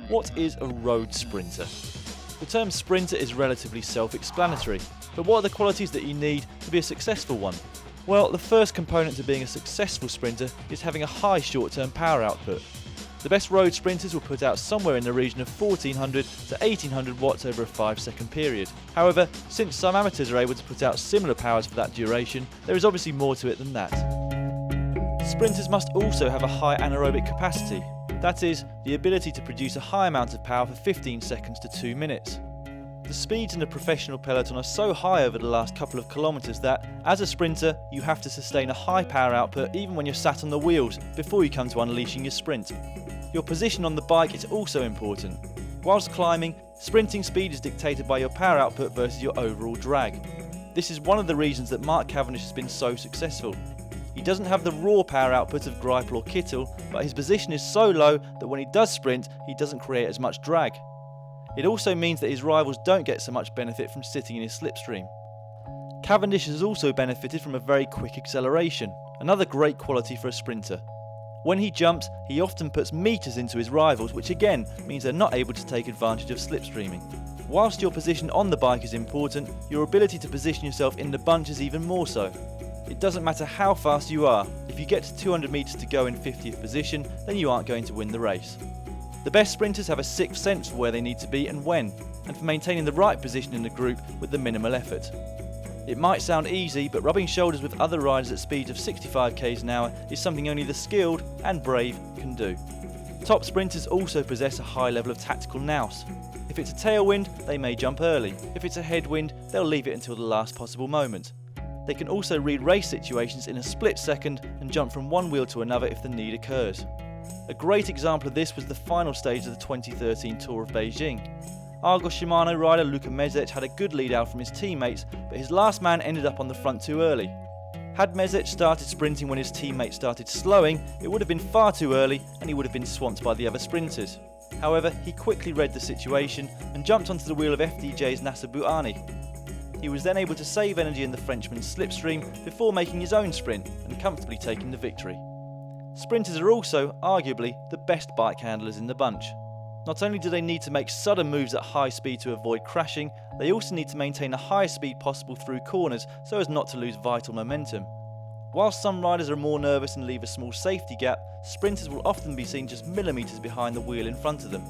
What is a road sprinter? The term sprinter is relatively self-explanatory, but what are the qualities that you need to be a successful one? Well, the first component to being a successful sprinter is having a high short-term power output. The best road sprinters will put out somewhere in the region of 1400 to 1800 watts over a 5-second period. However, since some amateurs are able to put out similar powers for that duration, there is obviously more to it than that. Sprinters must also have a high anaerobic capacity. That is, the ability to produce a high amount of power for 15 seconds to 2 minutes. The speeds in the professional peloton are so high over the last couple of kilometres that, as a sprinter, you have to sustain a high power output even when you're sat on the wheels before you come to unleashing your sprint. Your position on the bike is also important. Whilst climbing, sprinting speed is dictated by your power output versus your overall drag. This is one of the reasons that Mark Cavendish has been so successful. He doesn't have the raw power output of Greipel or Kittel, but his position is so low that when he does sprint, he doesn't create as much drag. It also means that his rivals don't get so much benefit from sitting in his slipstream. Cavendish has also benefited from a very quick acceleration, another great quality for a sprinter. When he jumps, he often puts meters into his rivals, which again means they're not able to take advantage of slipstreaming. Whilst your position on the bike is important, your ability to position yourself in the bunch is even more so. It doesn't matter how fast you are, if you get to 200 metres to go in 50th position, then you aren't going to win the race. The best sprinters have a sixth sense for where they need to be and when, and for maintaining the right position in the group with the minimal effort. It might sound easy, but rubbing shoulders with other riders at speeds of 65 km an hour is something only the skilled and brave can do. Top sprinters also possess a high level of tactical nous. If it's a tailwind, they may jump early. If it's a headwind, they'll leave it until the last possible moment. They can also read race situations in a split second and jump from one wheel to another if the need occurs. A great example of this was the final stage of the 2013 Tour of Beijing. Argos Shimano rider Luka Mezec had a good lead out from his teammates, but his last man ended up on the front too early. Had Mezec started sprinting when his teammates started slowing, it would have been far too early and he would have been swamped by the other sprinters. However, he quickly read the situation and jumped onto the wheel of FDJ's Nasser Bouhanni. He was then able to save energy in the Frenchman's slipstream before making his own sprint and comfortably taking the victory. Sprinters are also, arguably, the best bike handlers in the bunch. Not only do they need to make sudden moves at high speed to avoid crashing, they also need to maintain the highest speed possible through corners so as not to lose vital momentum. Whilst some riders are more nervous and leave a small safety gap, sprinters will often be seen just millimetres behind the wheel in front of them.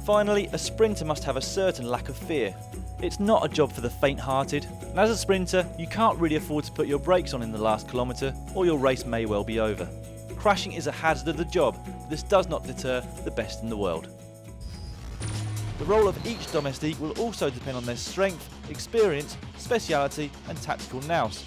Finally, a sprinter must have a certain lack of fear. It's not a job for the faint-hearted, and as a sprinter, you can't really afford to put your brakes on in the last kilometre, or your race may well be over. Crashing is a hazard of the job, but this does not deter the best in the world. The role of each domestique will also depend on their strength, experience, speciality and tactical nous.